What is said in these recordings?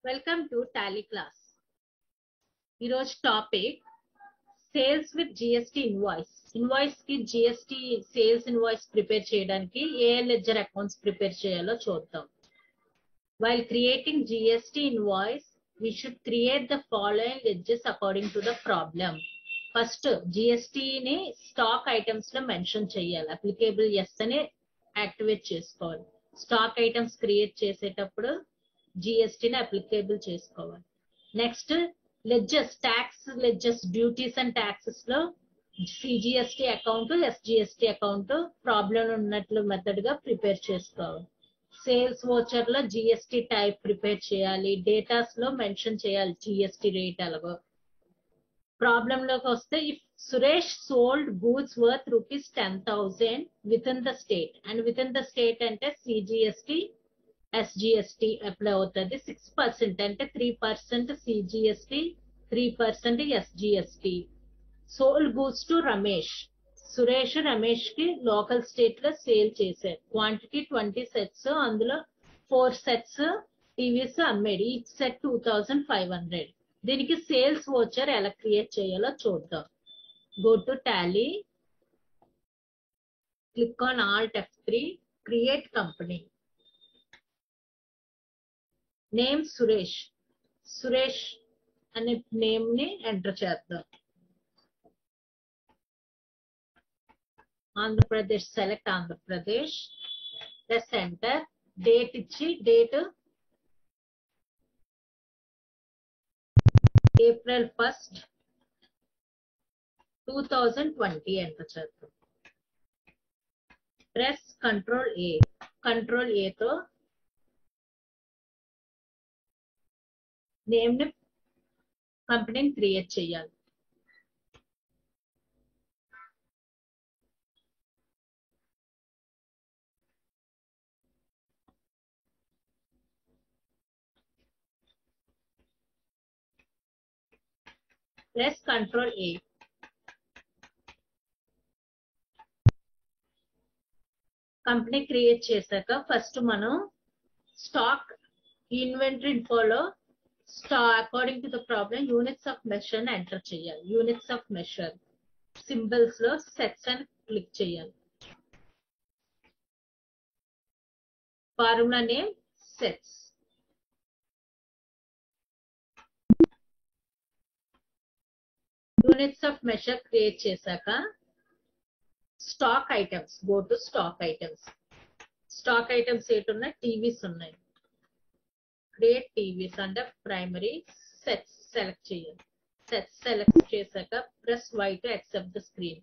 Welcome to Tally class. ఈరోజు topic sales with GST invoice. Invoice కి GST sales invoice prepare చేయడానికి ఏ ledger accounts prepare చేయాలో చూద్దాం. While creating GST invoice, we should create the following ledgers according to the problem. First, GST ని stock items లో mention చేయాలి. Applicable yes అని activate చేసుకోవాలి. Stock items create చేసేటప్పుడు జిఎస్టీని అప్లికేబుల్ చేసుకోవాలి. Next ledgers, tax ledgers, duties and taxes లో CGST account, SGST account problem ఉన్నట్లు మెథడ్ గా ప్రిపేర్ చేసుకోవాలి. సేల్స్ వోచర్ లో జిఎస్టి టైప్ ప్రిపేర్ చేయాలి. డేటాస్ లో మెన్షన్ చేయాలి జిఎస్టి రేట్ అలాగో. ప్రాబ్లం లోకి వస్తే if Suresh sold goods worth ₹10,000 within the state, and within the state అంటే సిజిఎస్టి ఎస్జిఎస్టి అప్లై అవుతుంది. 6% అంటే 3% CGST, 3% SGST. Sold goods to Ramesh, Suresh Ramesh కి లోకల్ స్టేట్ లో సేల్ చేశారు. క్వాంటిటీ 20 sets, అందులో 4 sets టీవీస్ అమ్మేడు. Each set 2,500. దీనికి సేల్స్ వోచర్ ఎలా create చేయాలో చూద్దాం. Go to Tally, click on Alt F3, create company. Name Suresh, Suresh అనే నేమ్ ని ఎంటర్ చేద్దాం. Andhra Pradesh, select Andhra Pradesh, press enter. Date ఇచ్చి డేట్ April 1st, 2020 ఎంటర్ చేద్దాం. Press control A. Control A తో నేమ్ ని కంపెనీని క్రియేట్ చేయాలి. Press control A. Company create చేశాక ఫస్ట్ మనం స్టాక్ ఇన్వెంటరీ ఇన్ఫోలో according to the problem units of measure ని ఎంటర్ చేయాలి. యూనిట్స్ ఆఫ్ మెషర్ సింబల్స్ లో సెట్స్ అని క్లిక్ చేయాలి. Formula name sets. Units of measure create చేశాక stock items, go to stock items. Stock items ఏంటున్నాయి? TVs ఉన్నాయి. Create TVs అంటే primary sets select చేయాలి. సెట్స్ సెలెక్ట్ చేశాక press Y to accept the screen.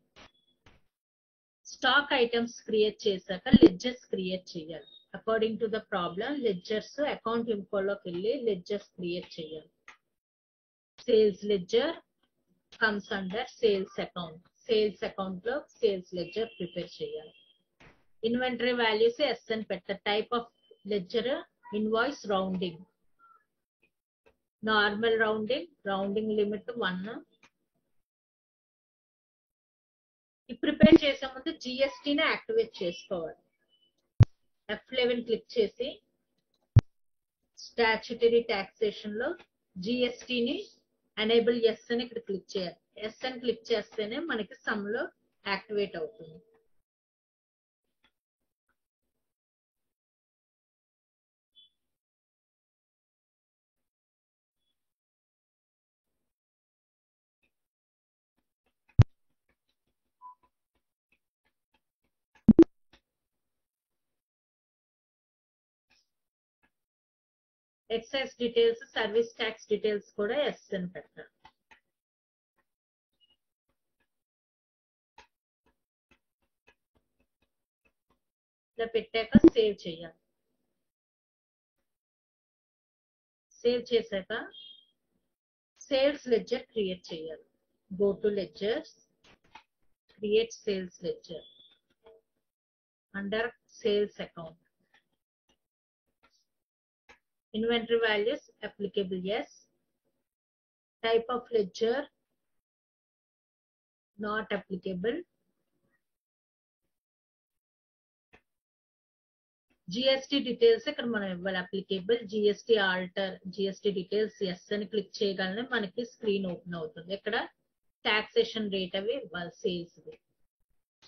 Stock items create చేశాక ledgers create చేయాలి. According to the problem ledgers account ఇన్ఫోలోకి వెళ్ళి ledgers create చేయాలి. Sales ledger comes under sales account. Sales account లో sales ledger prepare చేయాలి. Inventory values yes అని పెట్టాలి. Type of ledger invoice rounding, normal rounding, rounding limit 1. Prepare చేసే ముందు జిఎస్టీని activate చేసుకోవాలి. F11 క్లిక్ చేసి స్టాట్యుటరీ టాక్సేషన్ లో జిఎస్టీని ఎనేబుల్ ఎస్ అని ఇక్కడ క్లిక్ చేయాలి. ఎస్ అని క్లిక్ చేస్తేనే మనకి సమ్ లో యాక్టివేట్ అవుతుంది. Excise details, service tax details కూడా ఎస్ అని పెట్టాలి. ఇలా పెట్టాక సేవ్ చేయాలి. సేవ్ చేశాక సేల్స్ లెడ్జర్ క్రియేట్ చేయాలి. Go to ledgers, create sales ledger under sales account. Inventory values applicable yes. Type of ledger not applicable. GST details ఇక్కడ మనం ఇవ్వాలి. Applicable GST alter GST details yes అని click చేయగానే మనకి screen open అవుతుంది. ఇక్కడ taxation rate అవి ఇవ్వాలి. సేల్స్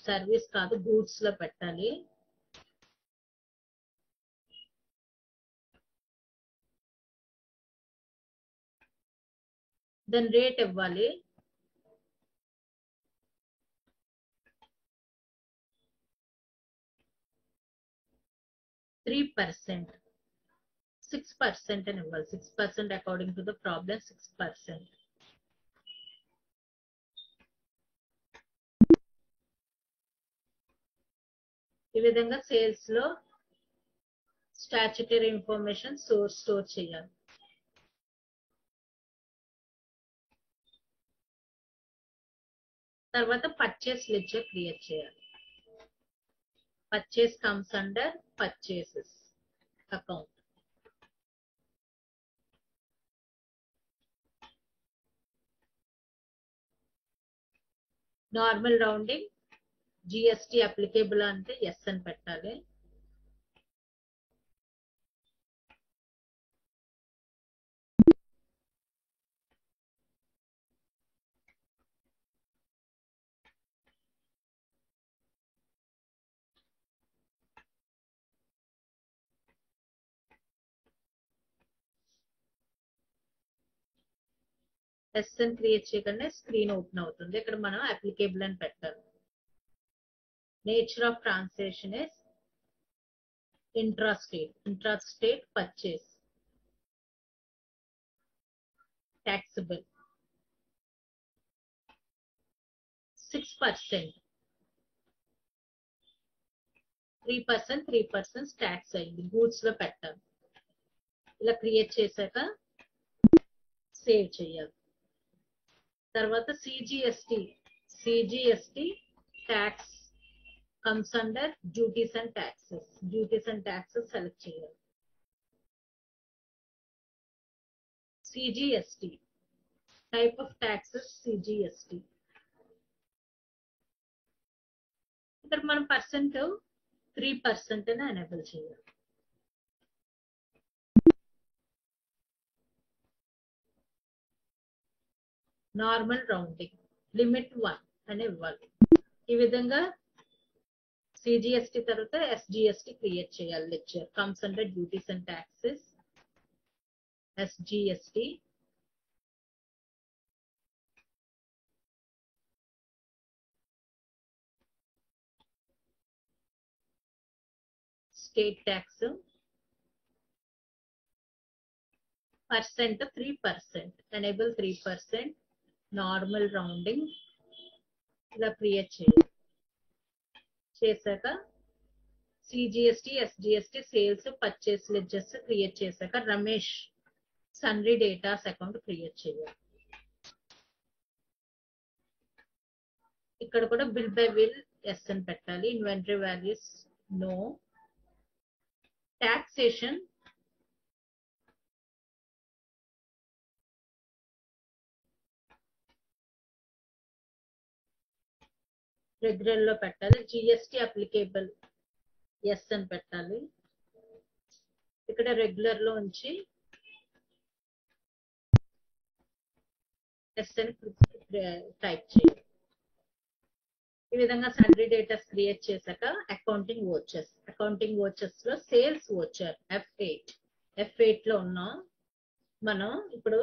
సర్వీస్ కాదు, గూడ్స్ లో పెట్టాలి. దాని రేట్ ఇవ్వాలి. త్రీ 6% అని ఇవ్వాలి. 6% అకార్డింగ్ టు ద ప్రాబ్లం 6%. ఈ విధంగా సేల్స్ లో స్టాట్యుటరీ ఇన్ఫర్మేషన్ స్టోర్ చేయాలి. తర్వాత పర్చేస్ లెడ్జర్ క్రియేట్ చేయాలి. Purchase comes under purchases account. Normal rounding GST applicable అంటే ఎస్ అని పెట్టాలి. ఎస్ అని క్రియేట్ చేయగానే స్క్రీన్ ఓపెన్ అవుతుంది. ఇక్కడ మనం అప్లికేబుల్ అని పెట్టాలి. Nature of transaction is intrastate purchase. taxable 6%. 3% tax అయింది. గూడ్స్ లో పెట్టాలి. ఇలా క్రియేట్ చేశాక సేవ్ చేయాలి. తర్వాత CGST tax comes under duties and taxes select చేయాలి. CGST type of taxes CGST. ఇక్కడ మనం 3% అని ఎనేబుల్ చేయాలి. నార్మల్ రౌండింగ్ లిమిట్ 1 అని ఇవ్వాలి. ఈ విధంగా సిజిఎస్టి తర్వాత ఎస్జిఎస్టి క్రియేట్ చేయాలి. Ledger comes under duties and taxes SGST. State tax percent 3%. Enable 3%. Normal rounding ఇలా క్రియేట్ చేయాలి. చేశాక CGST SGST sales purchase ledgers create చేశాక Ramesh sundry debtors account create చేయాలి. ఇక్కడ కూడా బిల్ బై బిల్ ఎస్ అని పెట్టాలి. Inventory values no. Taxation regular లో పెట్టాలి. జిఎస్టి అప్లికేబుల్ ఎస్ అని పెట్టాలి. ఇక్కడ రెగ్యులర్ లో ఉంచి ఎస్ అని టైప్ చేయాలి. ఈ విధంగా సన్రీ డేటాస్ క్రియేట్ చేశాక అకౌంటింగ్ వోచర్స్ లో సేల్స్ వోచర్ F8 లో ఉన్నాం మనం. ఇప్పుడు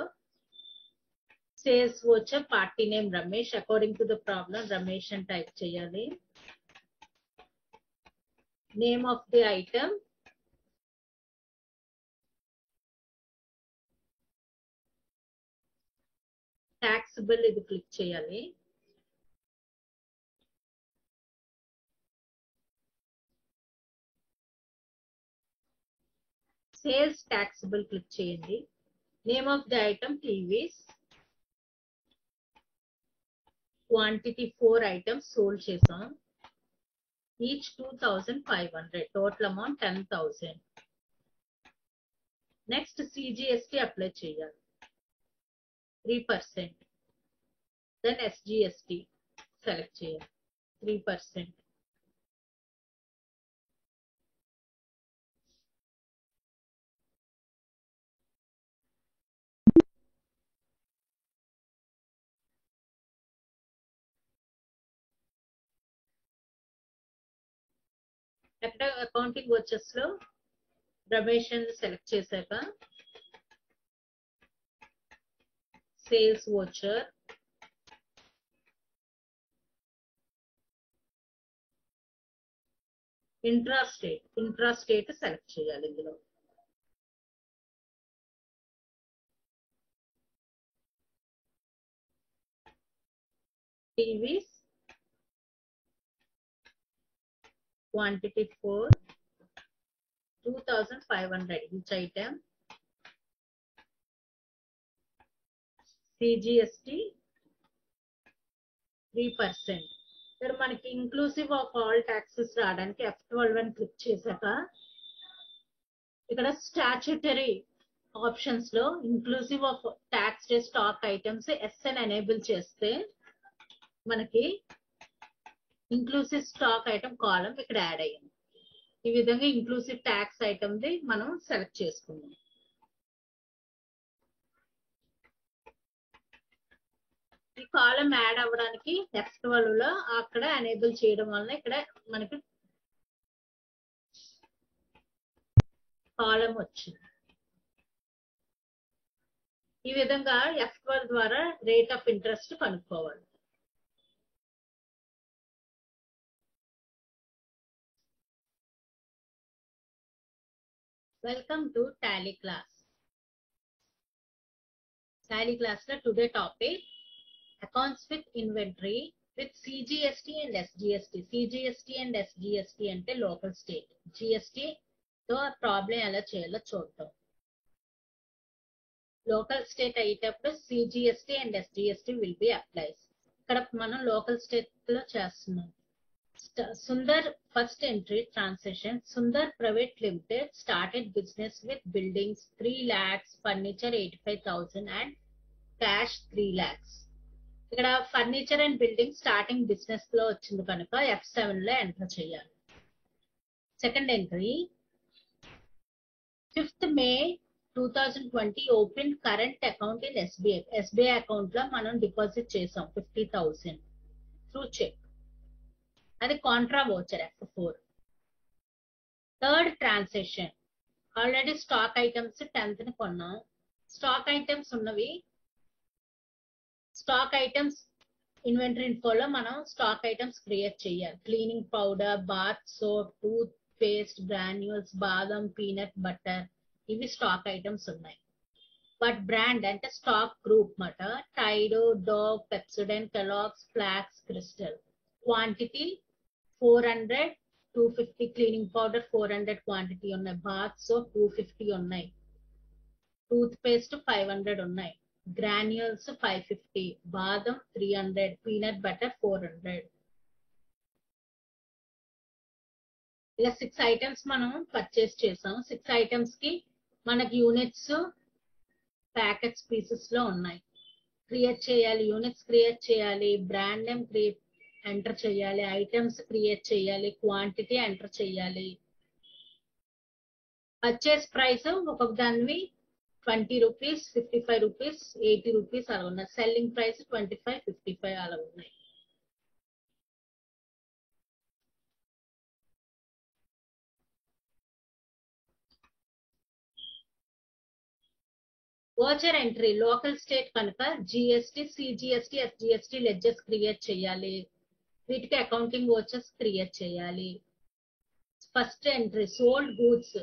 sales voucher party name Ramesh. According to the problem Ramesh అని టైప్ చేయాలి. Name of the item taxable ఇది క్లిక్ చేయాలి. సేల్స్ taxable క్లిక్ చేయండి. Name of the item TVs. Quantity 4 items sold చేసాం. Each 2500. Total amount 10,000. Next CGST apply చేయాలి 3%. Then SGST select చేయాలి 3%. అక్కడ accounting వచ్చెస్ లో రమేష్ అని సెలెక్ట్ చేశాక సేల్స్ వోచర్, ఇంట్రాస్టేట్ సెలెక్ట్ చేయాలి. ఇందులో TVs quantity for 2500 each item, CGST 3%. ఇక్కడ మనకి ఇంక్లూసివ్ ఆఫ్ ఆల్ ట్యాక్సెస్ రావడానికి F12 అని క్లిక్ చేశాక ఇక్కడ స్టాట్యూటరీ ఆప్షన్స్ లో inclusive of tax day stock items SN enable చేస్తే మనకి ఇంక్లూసివ్ స్టాక్ ఐటమ్ కాలం ఇక్కడ యాడ్ అయ్యింది. ఈ విధంగా ఇంక్లూసివ్ ట్యాక్స్ ఐటమ్ ది మనం సెలెక్ట్ చేసుకున్నాం. ఈ కాలం యాడ్ అవ్వడానికి F12 లో అక్కడ ఎనేబుల్ చేయడం వలన ఇక్కడ మనకి కాలం వచ్చింది. ఈ విధంగా F12 ద్వారా రేట్ ఆఫ్ ఇంట్రెస్ట్ కనుక్కోవాలి. Welcome to Tally class. Tally class la today topic accounts with inventory with CGST and SGST. CGST and SGST ante local state. GST తో ప్రాబ్లం ఎలా చేయాలో చూద్దాం. లోకల్ స్టేట్ అయ్యేటప్పుడు CGST and SGST will be applies. ఇక్కడ మనం local state లో చేస్తున్నాం. Sundar first entry transaction. Sundar Private Limited started business with buildings 3 lakhs, furniture 85,000 and cash 3 lakhs. ఇక్కడ furniture and building starting business లో వచ్చింది కనుక F7 లో ఎంటర్ చేయాలి. Second entry 5th May 2020 open current account in SBI. SBI account లో మనం deposit చేసాం 50,000 through cheque. అది contra voucher F4. Third transaction already stock items 10th ని కొన్నాం. స్టాక్ ఐటమ్స్ ఉన్నవి స్టాక్ ఐటమ్స్ ఇన్వెంటరీ ఇన్ఫోలో మనం స్టాక్ ఐటమ్స్ క్రియేట్ చేయాలి. Cleaning powder, bath soap, toothpaste, granules, బాదం, పీనట్ బటర్ ఇవి స్టాక్ ఐటమ్స్ ఉన్నాయి. బట్ బ్రాండ్ అంటే స్టాక్ గ్రూప్ మాట Tide, Dove, Pepsodent, Kellogg's, Flax, Crystal. Quantity 400, 250 cleaning powder 400 quantity ఉన్నాయి. Bath soap 250 ఉన్నాయి. టూత్ పేస్ట్ 500 ఉన్నాయి. Granules 550, బాదం 300, పీనట్ బటర్ 400. ఇలా 6 ఐటమ్స్ మనం పర్చేస్ చేసాం. 6 ఐటమ్స్ కి మనకి యూనిట్స్ ప్యాకెట్స్ పీసెస్ లో ఉన్నాయి. క్రియేట్ చేయాలి, యూనిట్స్ క్రియేట్ చేయాలి, బ్రాండ్ నేమ్ ఎంటర్ చేయాలి, ఐటమ్స్ క్రియేట్ చేయాలి, క్వాంటిటీ ఎంటర్ చేయాలి. పర్చేస్ ప్రైస్ ఒక్కొక్క దానివి 20 రూపీస్, 55 రూపీస్, 80 రూపీస్ అలా ఉన్నాయి. సెల్లింగ్ ప్రైస్ 25, 55 అలా ఉన్నాయి. వోచర్ ఎంట్రీ లోకల్ స్టేట్ కనుక GST, CGST, SGST ledgers create చేయాలి. వీటికి అకౌంటింగ్ వోచర్స్ క్రియేట్ చేయాలి. First entry sold goods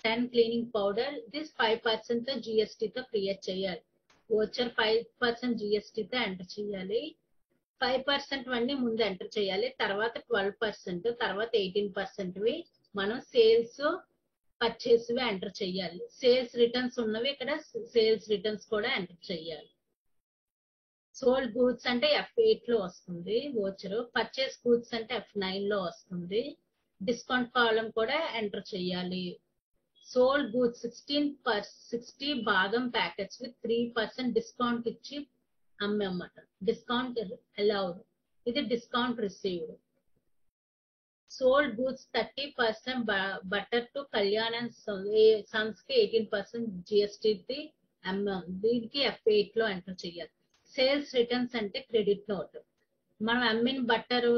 10 cleaning powder this 5% GST తో క్రియేట్ చేయాలి. వోచర్ 5% GST తో ఎంటర్ చేయాలి. 5% అన్ని ముందు ఎంటర్ చేయాలి. తర్వాత 12%, తర్వాత 18% మనం సేల్స్ పర్చేస్ ఎంటర్ చేయాలి. సేల్స్ రిటర్న్స్ ఉన్నవి ఇక్కడ సేల్స్ రిటర్న్స్ కూడా ఎంటర్ చేయాలి. సోల్డ్ గూడ్స్ అంటే F8 లో వస్తుంది వోచర్. పర్చేస్ గూడ్స్ అంటే F9 లో వస్తుంది. డిస్కౌంట్ కాలం కూడా ఎంటర్ చేయాలి. సోల్డ్ గూడ్స్ 60 బాదం ప్యాకెట్స్ విత్ 3% డిస్కౌంట్ ఇచ్చి అమ్మమాట. డిస్కౌంట్ అలౌడ్, ఇది discount received. Sold goods 30% butter to Kalyan and Sons కి 18% GST అమ్మాం. దీనికి F8 లో ఎంటర్ చేయాలి. సేల్స్ రిటర్న్స్ అంటే క్రెడిట్ నోట్. మనం అమ్మిన butter,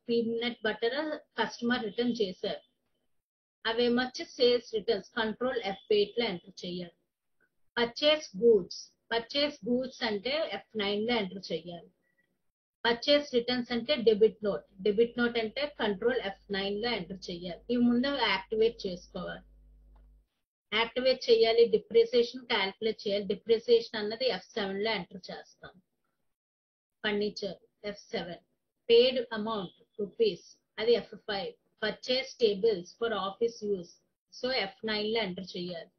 peanut butter customer return చేశారు. అవేమొచ్చి సేల్స్ రిటర్న్స్ కంట్రోల్ F8 లో ఎంటర్ చేయాలి. పర్చేస్ గూడ్స్ అంటే F9 లో ఎంటర్ చేయాలి. పర్చేస్ రిటర్న్స్ అంటే డెబిట్ నోట్ అంటే కంట్రోల్ F9 లో ఎంటర్ చేయాలి. ఇవి ముందు యాక్టివేట్ చేసుకోవాలి. యాక్టివేట్ చేయాలి. డిప్రిసియేషన్ క్యాల్కులేట్ చేయాలి. డిప్రిసియేషన్ అన్నది F7 లో ఎంటర్ చేస్తాం. ఫర్నిచర్ F7, పేడ్ అమౌంట్ రూపీస్ అది F5, purchase tables for office use so F9 లో ఎంటర్ చేయాలి.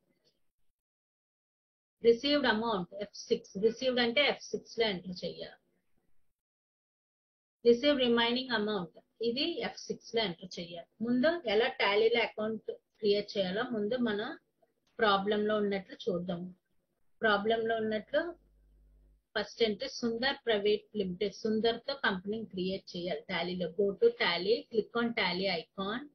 రిసీవ్డ్ అమౌంట్ F6, రిసీవ్డ్ అంటే F6 లో ఎంటర్ చేయాలి. రిసీవ్ రిమైనింగ్ అమౌంట్ ఇది F6 లో ఎంటర్ చేయాలి. ముందు ఎలా టాలీలో అకౌంట్ క్రియేట్ చేయాలో ముందు మన ప్రాబ్లం లో ఉన్నట్లు చూద్దాము. ప్రాబ్లం లో ఉన్నట్లు first entry Sundar private limited. Sundar తో కంపెనీని క్రియేట్ చేయాలి. టాలీలో go to Tally, click on Tally icon.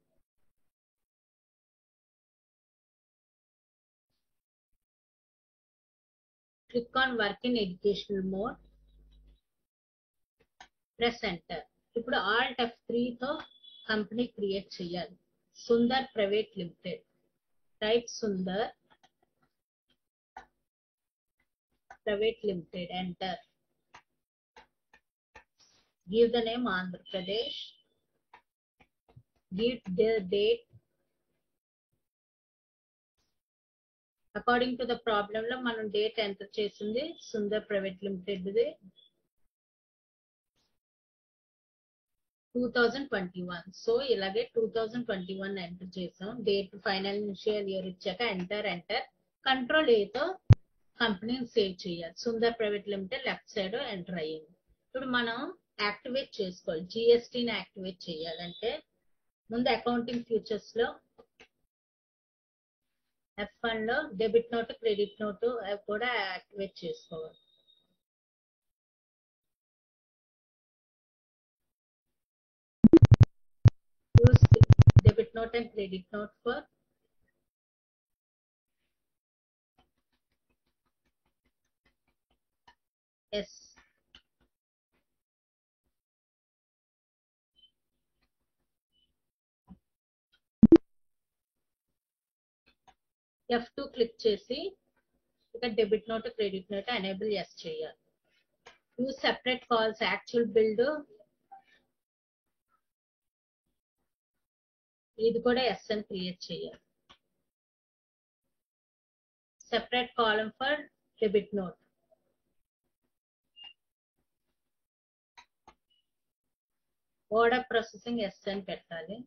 Click on work in educational mode. Press enter. ఇప్పుడు ఆల్ట్ F3 తో కంపెనీ క్రియేట్ చేయాలి. Sundar private limited. Type Sundar private limited. Enter. Give the name Andhra Pradesh. Give the date. According to the problem లో మనం date enter చేసింది Sundar private limited the 2021. So ఇలాగే 2021 enter చేసాం. Date financial year ఇచ్చాక enter. Control A తో కంపెనీని save చేయాలి. Sundar private limited left side enter అయ్యింది. ఇప్పుడు మనం యాక్టివేట్ చేసుకోవాలి. జిఎస్టీని యాక్టివేట్ చేయాలంటే ముందు అకౌంటింగ్ ఫ్యూచర్స్ లో F1 లో డెబిట్ నోట్, క్రెడిట్ నోట్ అవి కూడా యాక్టివేట్ చేసుకోవాలి. Use debit note and credit note for yes. F2 click చేసి ఇక్కడ debit note, credit note enable yes చేయాలి. Use separate calls actual billed ఇది కూడా ఎస్ అని క్రియేట్ చేయాలి. Separate column for debit note. Order processing yes అని పెట్టాలి.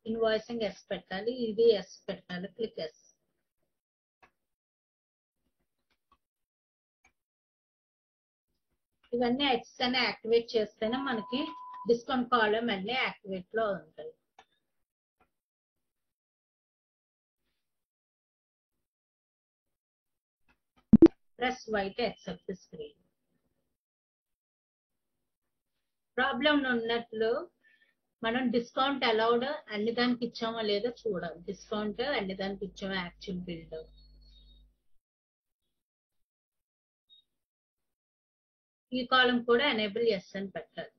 Invoicing yes పెట్టాలి. ఇది ఎస్ పెట్టాలి. Click yes. ఇవన్నీ ఎక్స్ అని యాక్టివేట్ చేస్తేనే మనకి డిస్కౌంట్ కాలం అన్ని యాక్టివేట్ లో ఉంటాయి. Press Y to accept the screen. Problem ఉన్నట్లు మనం డిస్కౌంట్ అలౌడ్ అన్ని దానికి ఇచ్చామో లేదో చూడాలి. డిస్కౌంట్ అన్ని దానికి ఇచ్చామో యాక్చువల్ బిల్డ్. ఈ కాలం కూడా ఎనేబుల్ ఎస్ అని పెట్టాలి.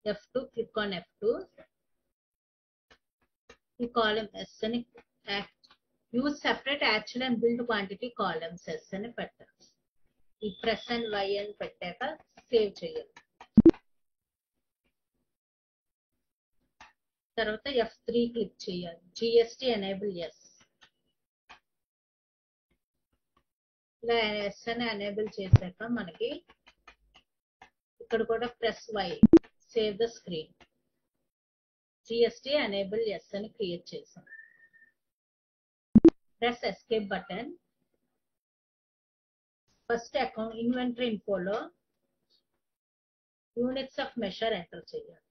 F2 click on F2. ఈ కాలం ఎస్ అని use separate actual and billed quantity columns yes అని పెట్టాలి. ఈ ప్రెస్ అండ్ Y అని పెట్టాక సేవ్ చేయాలి. తర్వాత F3 క్లిక్ చేయాలి. GST enable yes. ఇలా ఎస్ అని ఎనేబుల్ చేశాక మనకి ఇక్కడ కూడా press Y, save the screen. GST enable yes అని క్రియేట్ చేసాం. Press escape button. First account inventory ఇన్ఫోలో యూనిట్స్ ఆఫ్ మెషర్ ఎంటర్ చేయాలి.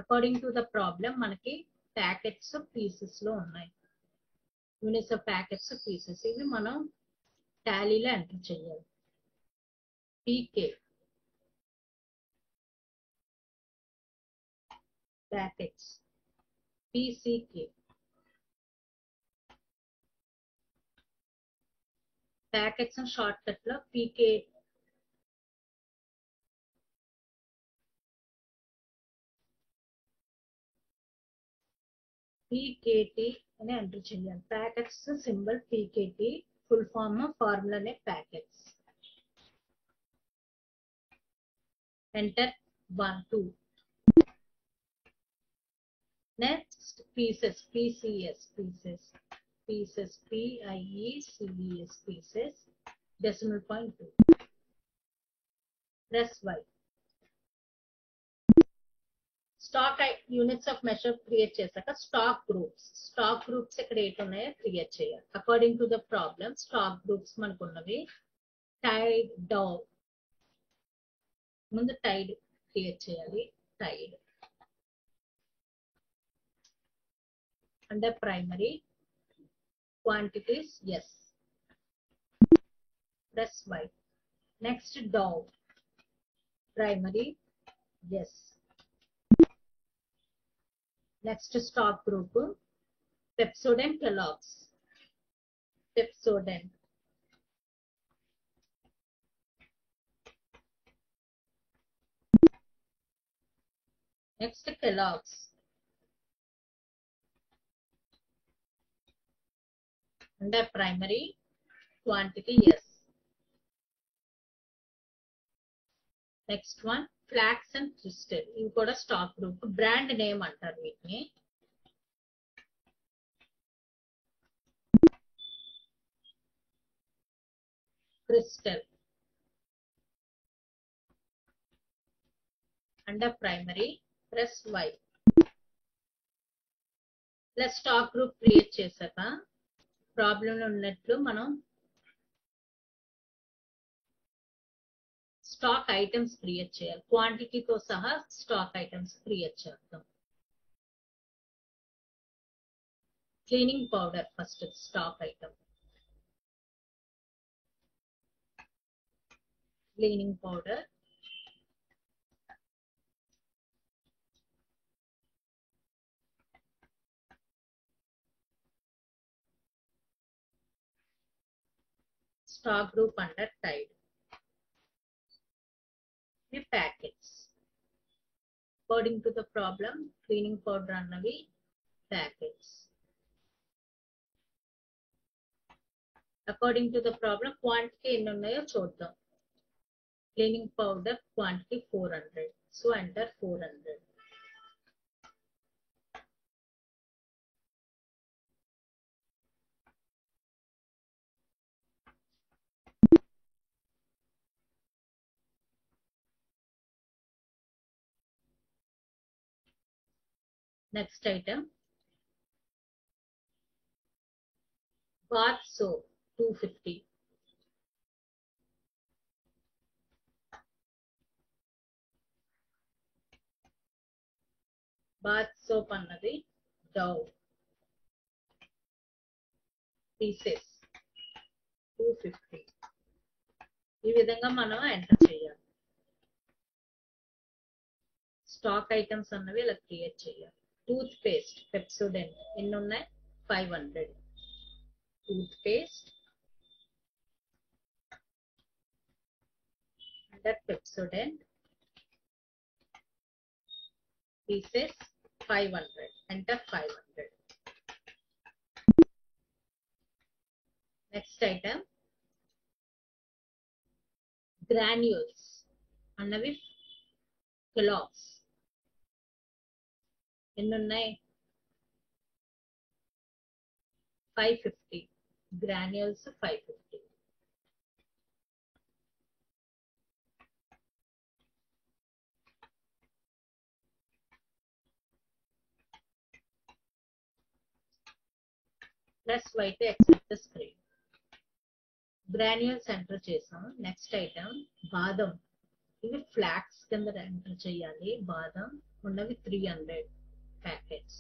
అకార్డింగ్ టు ద ప్రాబ్లం మనకి ప్యాకెట్స్ పీసెస్ లో ఉన్నాయి. యూనిట్స్ ఆఫ్ ప్యాకెట్స్ పీసెస్ ఇవి మనం టాలీలో ఎంటర్ చేయాలి. PK packets, PCK packets short cut లో పీకే పీకేటీ అని ఎంటర్ చేయాలి. Packets symbol PKT, full form ఫార్ములానే packets. Enter 1 2. Next pieces, PCS pieces, pieces PIECES pieces, decimal point 2. Press Y. Stock units of measure create చేశాక stock groups ఇక్కడ ఏటి ఉన్నాయో create చేయాలి. According to the problem stock groups మనకు ఉన్నవి Tide, Dove. ముందు Tide create చేయాలి. Tide under primary quantities yes, press Y. Next డౌ primary yes. Next stock group Pepsodent Kellogg's, Pepsodent. Next Kellogg's. Under primary quantity yes. Next one Flax and Crystal. You got a stock group. Brand name under వీటిని. Crystal. Under primary press Y. ఇలా stock group create చేశాక problem ఉన్నట్లు మనం stock items create చేయాలి. క్వాంటిటీతో సహా stock items create చేద్దాం. Cleaning powder first stock item. Cleaning powder stock group under Tide. The packets. According to the problem, cleaning powder అన్నవి packets. According to the problem, quantity ఎన్ని ఉన్నాయో చూద్దాం. Cleaning powder quantity 400. So enter 400. Next item, bath soap 250. Bath soap అన్నది Dove. Pieces 250. ఈ విధంగా మనం enter చేయాలి. Stock items అన్నవి ఇలా క్రియేట్ చేయాలి. టూత్ పేస్ట్ పెప్సోడెంట్ ఎన్ని ఉన్నాయి 500. Toothpaste under Pepsodent pieces 500. Enter 500. Next item granules అన్నవి Kellogg's ఎన్ని ఉన్నాయి 550. గ్రాన్యూల్స్ 550. Plus Y to accept the screen. Granules enter చేసాం. నెక్స్ట్ ఐటమ్ బాదం. ఇవి ఫ్లాక్స్ కింద ఎంటర్ చేయాలి. బాదం ఉన్నవి 300 packets.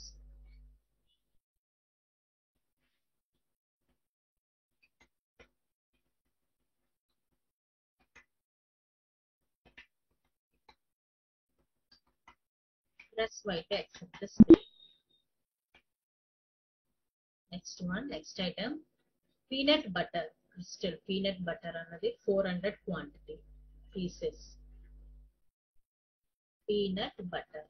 Press Y to accept the screen. Next one, next item, peanut butter. Crystal peanut butter అన్నది 400 quantity pieces. Peanut butter.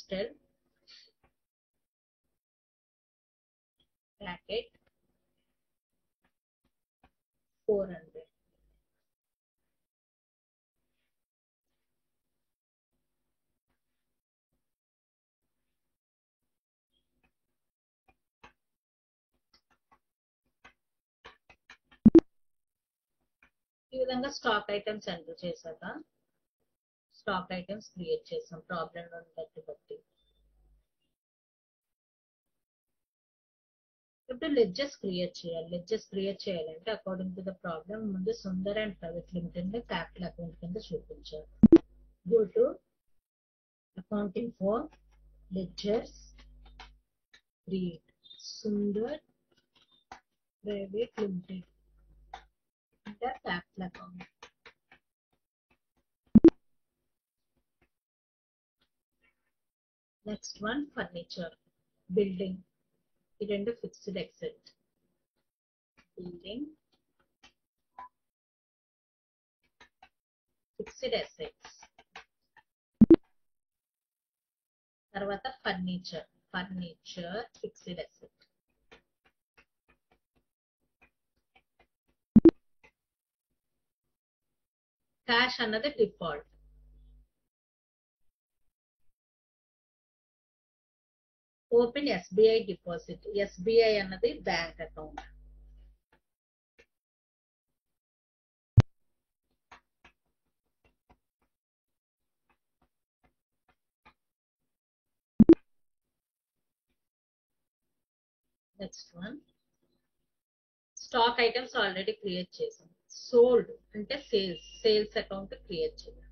postal packet 400. ఈ విధంగా స్టాక్ ఐటమ్స్ ఎంటర్ చేశాక స్టాక్ ఐటమ్స్ క్రియేట్ చేసాం ప్రాబ్లం బట్టి. ఇప్పుడు లెడ్జెస్ క్రియేట్ చేయాలి. Ledgers create చేయాలంటే according to the problem ముందు సుందర్ అండ్ ప్రైవేట్ లిమిటెడ్ ని క్యాపిటల్ అకౌంట్ కింద చూపించాలి. Go to accounting for ledgers, create Sundar private limited enter capital account. Next one furniture, building, ఈ రెండు fixed asset. Building, fixed assets. తర్వాత furniture, furniture fixed asset. Cash అన్నది default. Open SBI deposit, SBI అన్నది bank account. Next one stock items already create చేసాం. Sold అంటే sales, sales account create చేయాలి.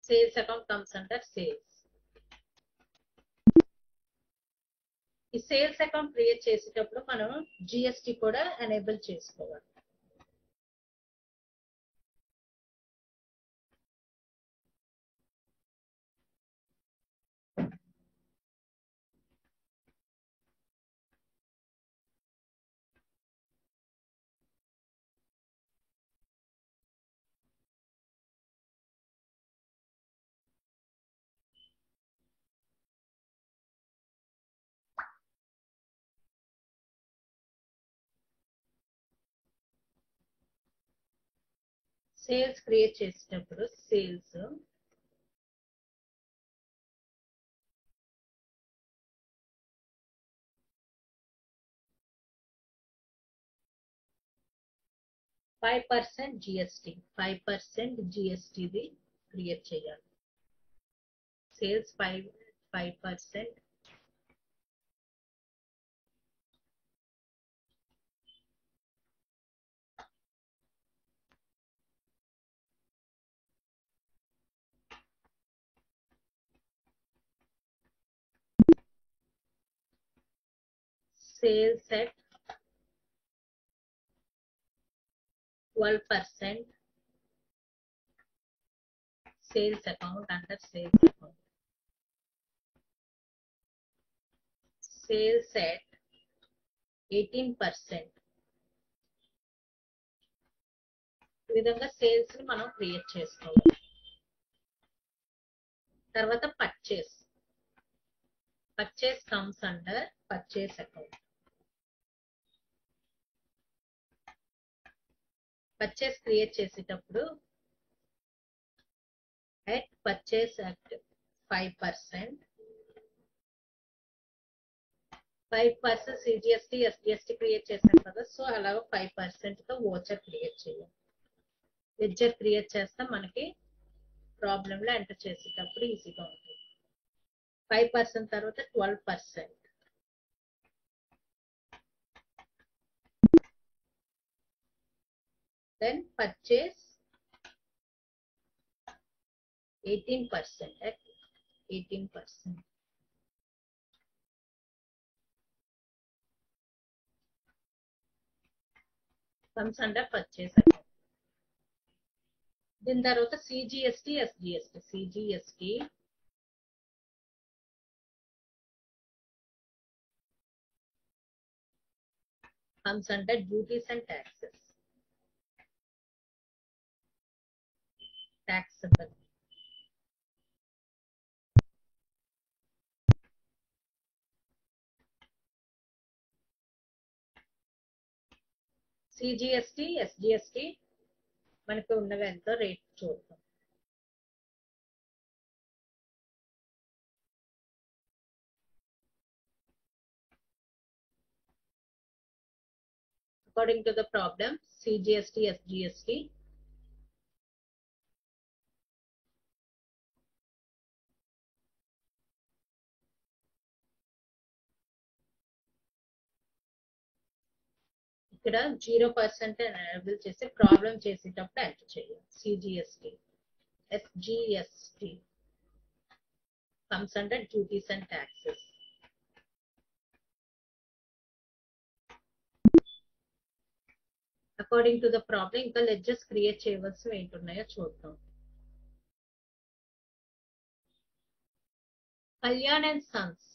Sales account comes under sales. ఈ sales account create చేసేటప్పుడు మనం GST కూడా enable చేసుకోవాలి. సేల్స్ క్రియేట్ చేసేటప్పుడు సేల్స్ జిఎస్టి 5% జిఎస్టిది క్రియేట్ చేయాలి. Sales 5%. Sales at 12%. Sales account under sales account. Sales at 18%. ఈ విధంగా సేల్స్ ని మనం క్రియేట్ చేసుకోవాలి. తర్వాత purchase, purchase comes under purchase account. Purchase create చేసేటప్పుడు at purchase at 5%. 5% CGST SGST create చేశాం కదా, సో అలాగే 5% తో ఓచర్ క్రియేట్ చేయాలి. లెడ్జర్ క్రియేట్ చేస్తే మనకి ప్రాబ్లం లో ఎంటర్ చేసేటప్పుడు ఈజీగా ఉంటుంది. 5% తర్వాత 12%. Then purchase 18% at 18%. comes under purchase account. దీని తర్వాత CGST SGST, CGST comes under duties and taxes. Taxable. CGST SGST మనకు ఉన్నవి ఎంతో రేట్ చూద్దాం. According to the problem, CGST, SGST. ఇక్కడ 0% ఎనేబుల్ చేసి ప్రాబ్లం చేసేటప్పుడు ఎంటర్ చేయాలి. CGST, SGST comes under duties and taxes. According to the problem, ఇంకా ledgers create చేయవలసినవి ఏంటున్నాయో చూద్దాం. Kalyan and Sons,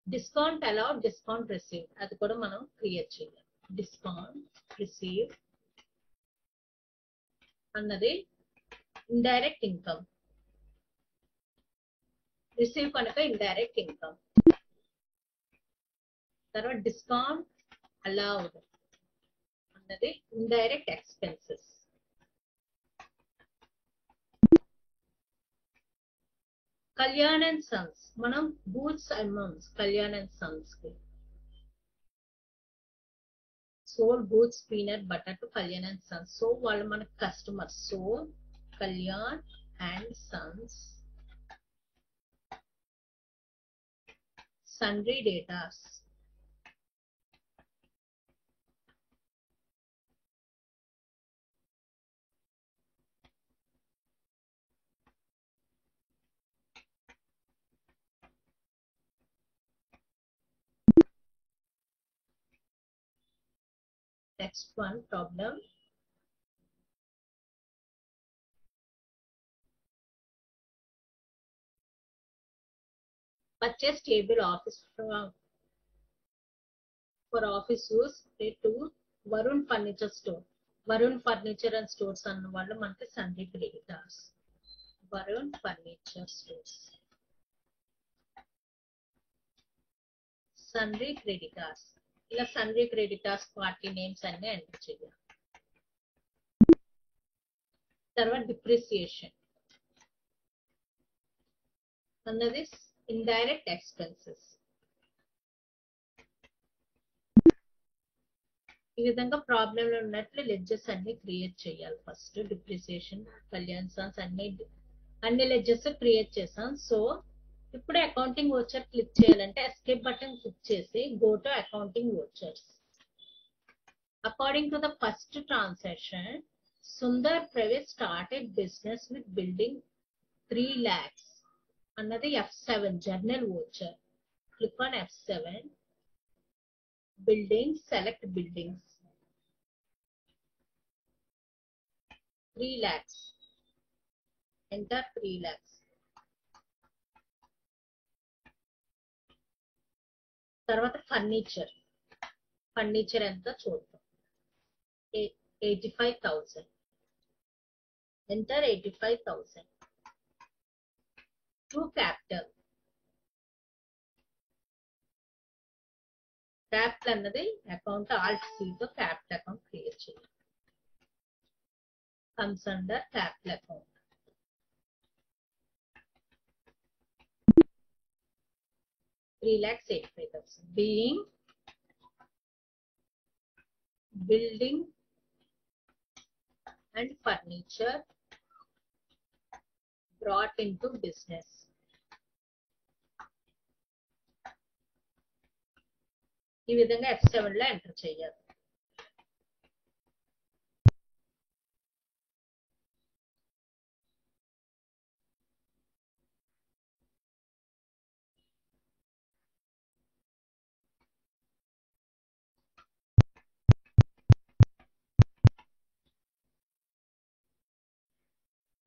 discount allowed, discount receive, అది కూడా మనం క్రియేట్ చేయాలి. డిస్కౌంట్ రిసీవ్ అన్నది ఇండైరెక్ట్ ఇన్కమ్, రిసీవ్ కనుక ఇండైరెక్ట్ ఇన్కమ్. తర్వాత డిస్కౌంట్ అలౌడ్ అన్నది indirect expenses. Kalyan and Sons, మనం goods amounts Kalyan and Sons కి sold goods peanut butter to Kalyan and Sons. So వాళ్ళు మనకు customers. So Kalyan and Sons sundry datas. Next one problem. Purchase table office for office use to Varun Furniture Store. Varun Furniture and Stores అన్న వాళ్ళు మనకి sundry creditors. Varun Furniture Stores, sundry creditors. ఇలా sundry creditors party names అన్ని enter చేయాలి. తర్వాత depreciation అన్నది indirect expenses. ఈ విధంగా ప్రాబ్లం లో ఉన్నట్లు లెడ్జెస్ అన్ని క్రియేట్ చేయాలి. ఫస్ట్ డిప్రిసియేషన్, కళ్యాణ్ సన్స్ అన్ని లెడ్జెస్ క్రియేట్ చేసాం. సో ఇప్పుడు అకౌంటింగ్ వోచర్ క్లిక్ చేయాలంటే ఎస్కేప్ బటన్ క్లిక్ చేసి go to accounting vouchers. According to the first transaction, Sundar Pravesh started business with building 3 lakhs అన్నది F7 journal voucher. Click on F7, buildings, select buildings. 3 lakhs, enter 3 lakhs. తర్వాత furniture, furniture ఎంత చూద్దాం. 85,000, enter 85,000. To capital, capital అన్నది account Alt C తో capital account create చేయాలి. Comes under capital account. $3,85,000 being building and furniture brought into business. ఈ విధంగా F7 లో enter చేయాలి.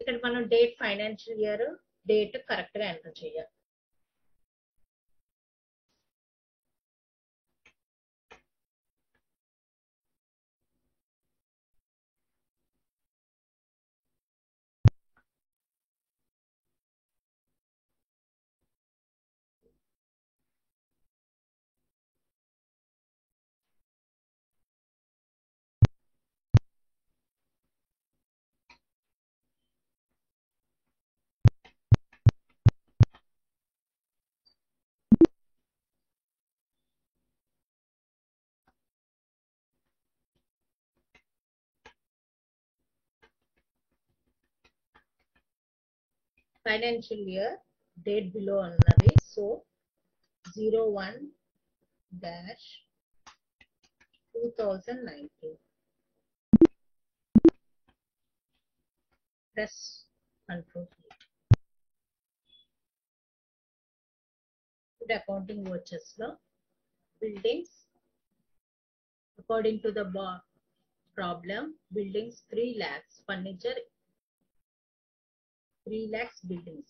ఇక్కడ మనం date, financial year date correct గా ఎంటర్ చేయాలి. ఫైనాన్షియల్ ఇయర్ డేట్ బిలో అన్నది. So 01-2019 press control. ఇప్పుడు అకౌంటింగ్ వచ్చెస్ లో buildings according to the problem, buildings 3 lakhs, furniture 3 lakhs buildings.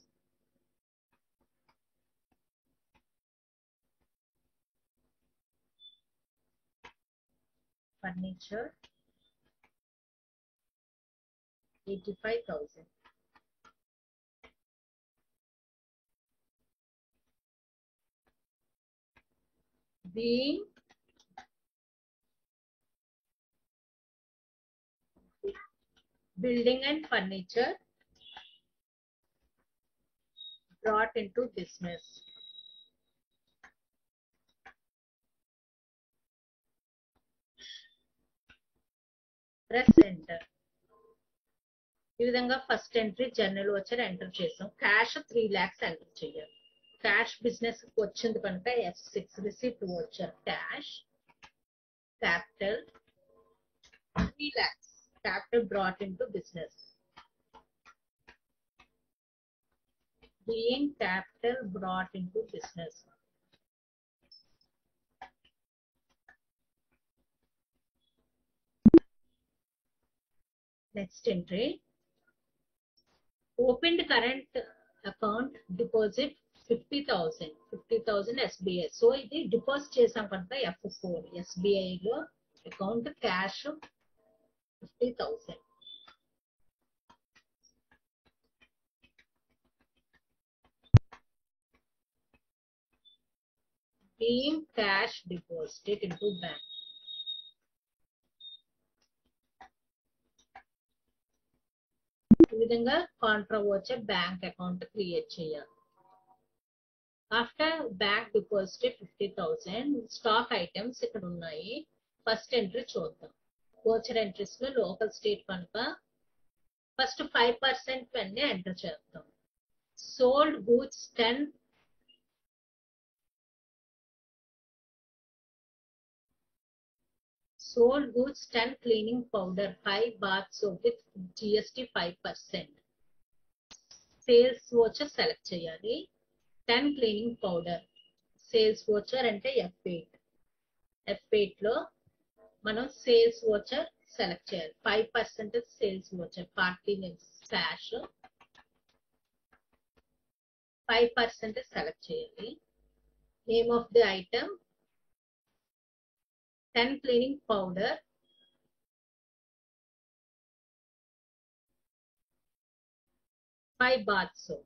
Furniture 85,000. Being building and furniture brought into business. Press enter. ఈ విధంగా first entry journal వచ్చారు enter చేసాం. Cash 3 lakhs enter చేయాలి. Cash business వచ్చింది కనుక F6 receipt వచ్చారు. Cash capital 3 lakhs. Capital brought into business. Being capital brought into business. Next entry. Opened current account deposit 50,000. 50,000 SBI. So ఇది deposit చేసాం కనుక F4. SBI లో account cash 50,000. Being cash deposited into bank. ఈ విధంగా contra voucher bank account create చేయాలి. After bank deposit 50,000 stock items ఇక్కడ ఉన్నాయి. First entry చూద్దాం. వోచర్ ఎంట్రీస్ లో లోకల్ స్టేట్ కనుక ఫస్ట్ 5% పెన్ని ఎంటర్ చేద్దాం. Sold goods 10. Sold goods 10 cleaning powder 5 bath soap with GST 5%. Sales voucher select చేయాలి. 10 cleaning powder. Sales voucher అంటే F8. F8 లో మనం సేల్స్ voucher సెలెక్ట్ చేయాలి. 5% sales voucher. Party names slash 5% select చేయాలి. Name of the item 10 cleaning powder, 5 bath soap.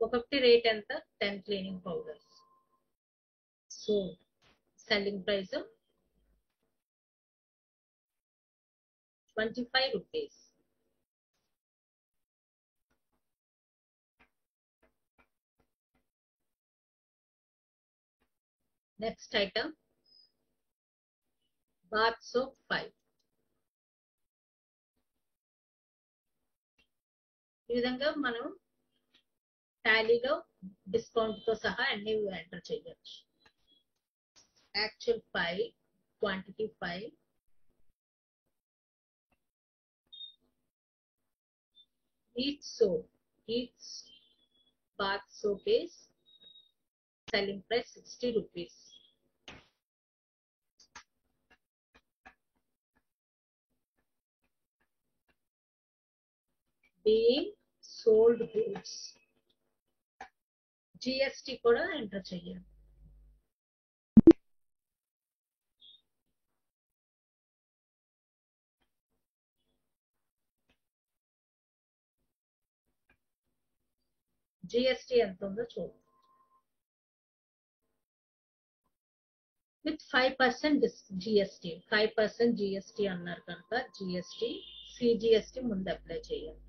ఒకటి rate ఎంత 10 cleaning powders. So selling price 25 rupees. Next item bath soap 5. ఈ విధంగా మనం టాలీలో డిస్కౌంట్ తో సహా అన్ని ఎంటర్ చేయొచ్చు. Actual 5, quantity 5. Each soap, each bath soap is selling price 60 rupees. Being sold goods. GST కూడా ఎంటర్ చేయాలి. GST ఎంత ఉందో చూద్దాం. With 5% GST. 5% GST అన్నారు కనుక GST CGST ముందు అప్లై చేయాలి.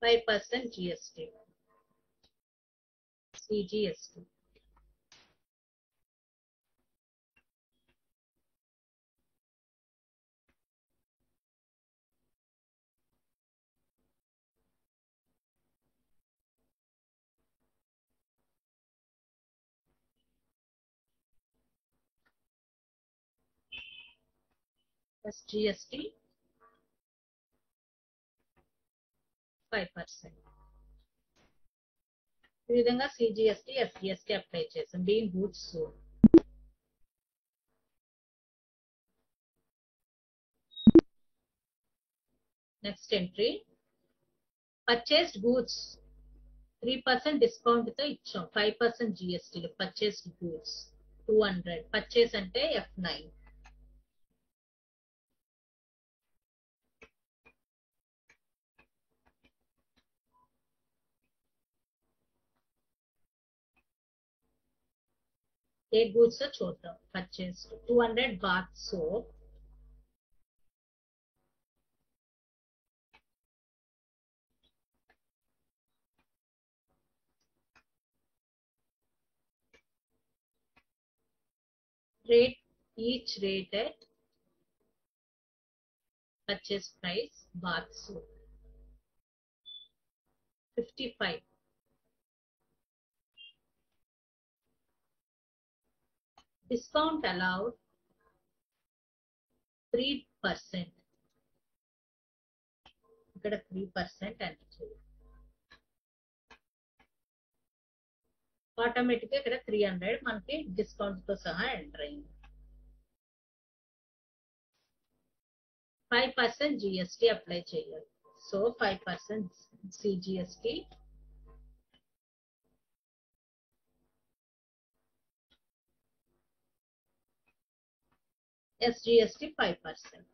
5% GST. CGST. Plus GST 5%. ఈ విధంగా CGST, FGST అప్లై చేసాం. Being goods sold. Next entry purchased goods 3% discount తో ఇచ్చాం. 5% GST లో పర్చేస్డ్ గూడ్స్ 200. పర్చేస్ అంటే F9. ఏ గూడ్స్ చూద్దాం. Purchased 200 bath soap, rate each rated purchase price bath soap 55. Discount allowed 3%. ఇక్కడ 3% ఎంటర్ చేయాలి. ఆటోమేటిక్ గా ఇక్కడ 300 మనకి డిస్కౌంట్ తో సహా ఎంటర్ అయింది. 5% GST అప్లై చేయాలి. So 5% CGST, SGST 5%.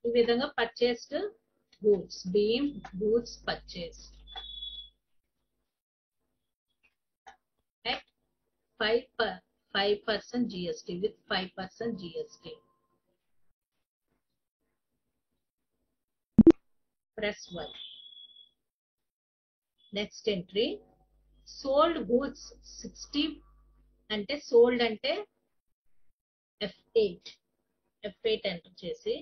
ఈ విధంగా purchased goods, being goods purchased at 5% GST with 5% GST. Press 1. Next entry sold goods 60 అంటే sold అంటే F8 ఎంటర్ చేసి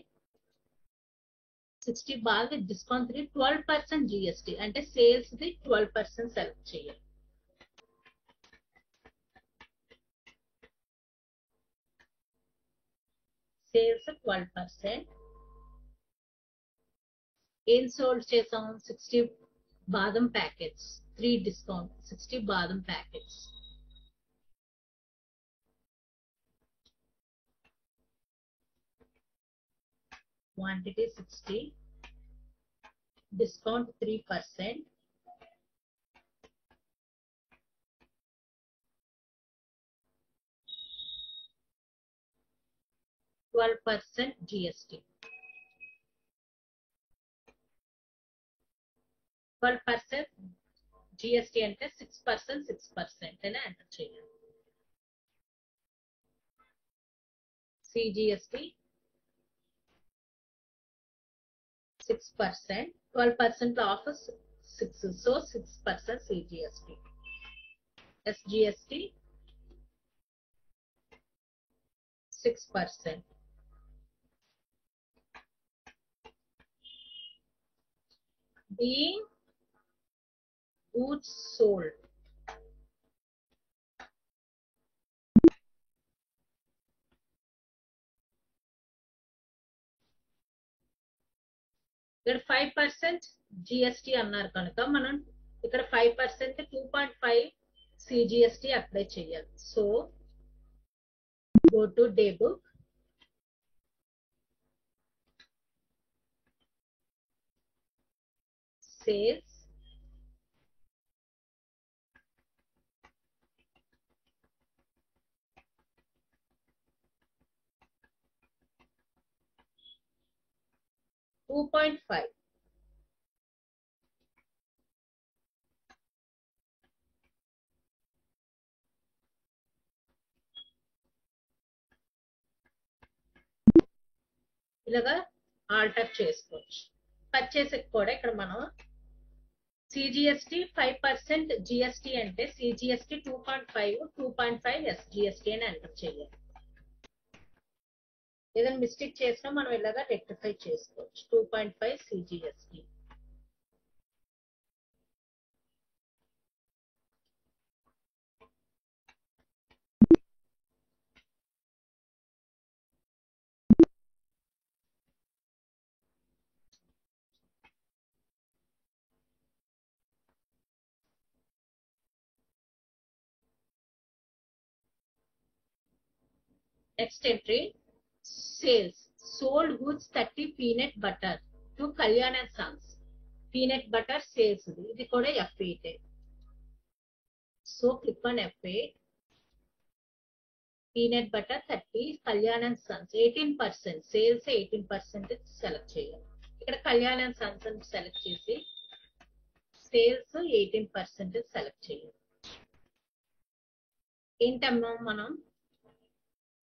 60 బాగా డిస్కౌంట్ 12% GST అంటే సేల్స్ ది 12% సెలెక్ట్ చేయాలి. సేల్స్ 12%. ఏం సోల్డ్ చేసాం? 60 బాదం ప్యాకెట్స్, 3 డిస్కౌంట్ 60 బాదం packets. Quantity 60, discount 3%. %12 GST. 12% GST అంటే 6% అని ఎంటర్ చేయాలి. CGST 6%, 12% of 6, so 6% CGST. SGST 6%. Being goods sold ఇక్కడ 5% GST అన్నారు కనుక మనం ఇక్కడ 5% 2.5 CGST అప్లై చేయాలి. So go to day book, sales, $2.5. ఇలాగా ఆల్టర్ చేసుకోవచ్చు. పర్చేస్ కూడా ఇక్కడ మనం సిజిఎస్టి 5% జిఎస్టి అంటే సిజిఎస్టి 2.5 ఎస్జిఎస్టి అని ఎంటర్ చేయాలి. ఏదైనా మిస్టేక్ చేసినా మనం ఇలాగా రెక్టిఫై చేసుకోవచ్చు. 2.5 CGST. Next entry sales sold goods 30 peanut butter to Kalyan and Sons. Peanut butter sales ఇది కూడా F8. So click on F8. Peanut butter 30 Kalyan and Sons 18%. Sales 18% select చేయాలి. ఇక్కడ Kalyan and Sons అని select చేసి sales 18% select చేయాలి. ఏంటమ్మా మనం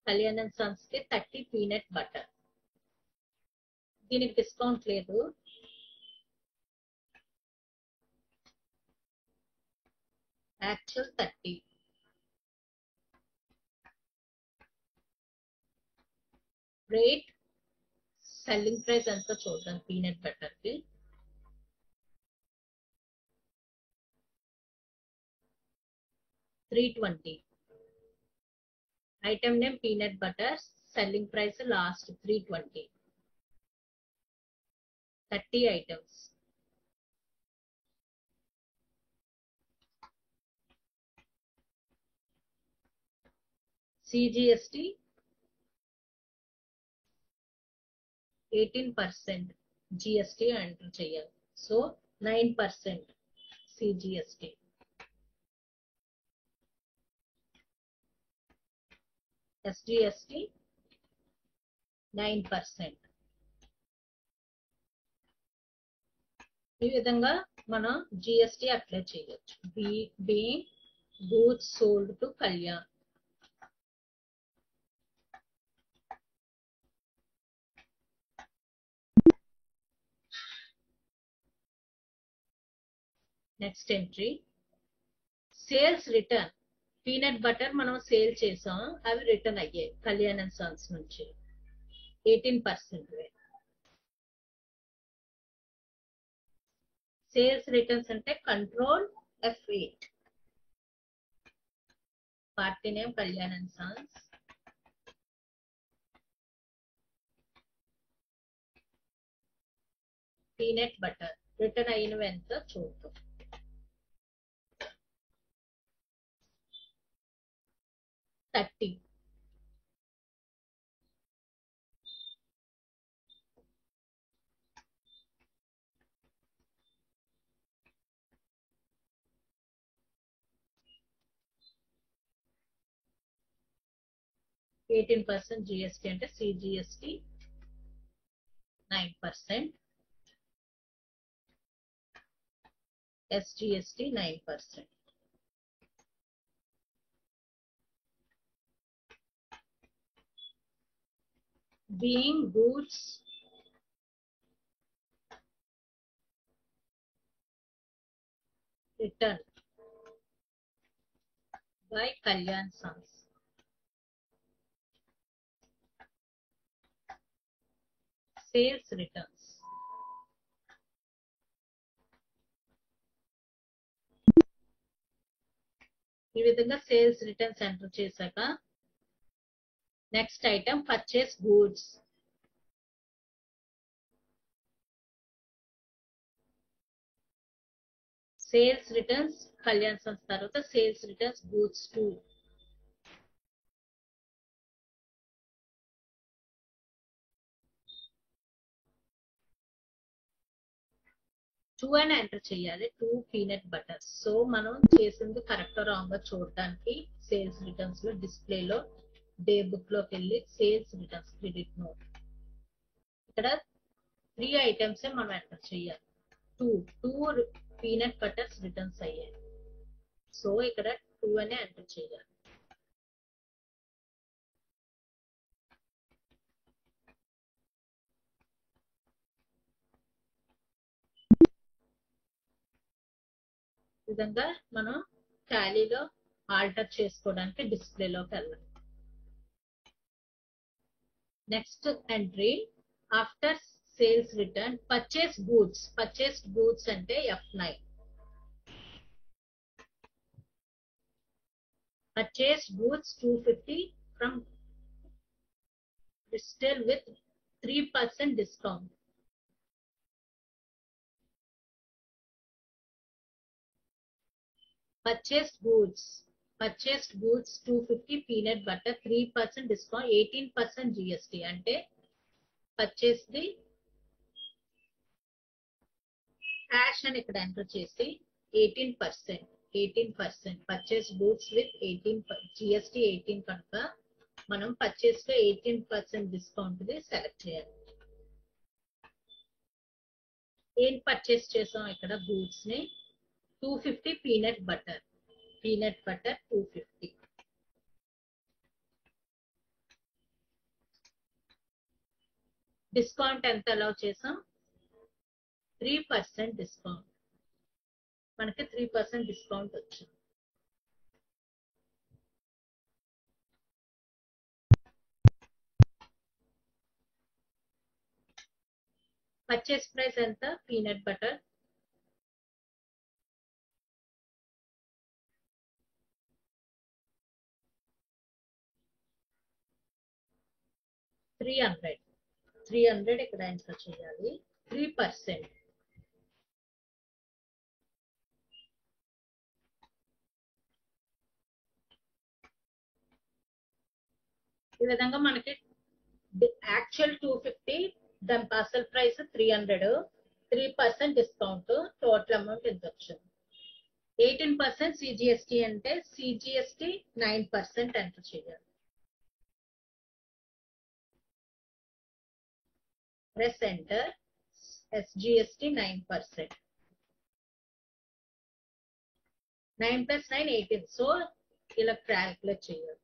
Kalyan and Sons కి 30 పీనట్ బటర్. దీనికి డిస్కౌంట్ లేదు. యాక్చువల్ 30. రేట్ సెల్లింగ్ ప్రైస్ ఎంతో చూద్దాం పీనట్ బటర్ కి. 320. Item name peanut butter, selling price last 320. 30 items. CGST 18%, GST enter చేయాలి. So 9% CGST. SGST 9%. ఈ విధంగా మనం GST అప్లై చేయొచ్చు. Being goods sold to Kalyan. Next entry sales return. Peanut butter మనం sale చేసాం, అవి రిటర్న్ అయ్యాయి కళ్యాణ్ అండ్ సన్స్ నుంచి 18%. సేల్స్ రిటర్న్స్ అంటే control F8. Party name Kalyan and Sons. Peanut butter return అయినవి ఎంత చూద్దాం. 30. %18 GST అంటే CGST 9%, SGST 9%. Being goods returned by Kalyan Sons. Sales returns. ఈ విధంగా సేల్స్ రిటర్న్స్ ఎంటర్ చేశాక next item purchase goods. Sales returns Kalyan Sons తర్వాత sales returns goods 2. అని enter చేయాలి. 2 పీనట్ బటర్. సో మనం చేసింది కరెక్ట్ రాంగ్ చూడడానికి సేల్స్ రిటర్న్స్ లో డిస్ప్లేలో డే బుక్ లోకి వెళ్ళి సేల్స్ రిటర్న్స్ క్రెడిట్ నోట్. ఇక్కడ 3 ఐటమ్స్ మనం ఎంటర్ చేయాలి. 2 పీనట్ బటర్స్ రిటర్న్స్ అయ్యాయి. సో ఇక్కడ 2 అని ఎంటర్ చేయాలి. విధంగా మనం టాలీలో ఆల్టర్ చేసుకోవడానికి డిస్ప్లేలోకి వెళ్ళాలి. Next entry after sales return purchase goods. Purchased goods అంటే F9. Purchased goods 250 from Bristol with 3% discount. Purchased goods 250 peanut butter 3% discount 18% GST అంటే purchase ది cash అని ఇక్కడ ఎంటర్ చేసి 18% purchase goods with 18 GST 18 కనుక మనం purchase లో 18% discount the select చేయాలి. ఏం పర్చేస్ చేసాం ఇక్కడ గూడ్స్ ని 250 పీనట్ బటర్ 250. డిస్కౌంట్ ఎంత అలౌ చేసాం 3% డిస్కౌంట్. మనకి 3% డిస్కౌంట్ వచ్చింది. పర్చేస్ ప్రైస్ ఎంత పీనట్ బటర్ 300 ఇక్కడ ఎంటర్ చేయాలి. 3% ఈ విధంగా మనకి యాక్చువల్ 250 దాని parcel price 300 3% discount total amount ఎంత వచ్చింది. 18% CGST అంటే CGST 9% ఎంటర్ చేయాలి. Press enter. SGST 9%. 9 plus 9 18. So ఇలా క్యాల్కులేట్ చేయాలి.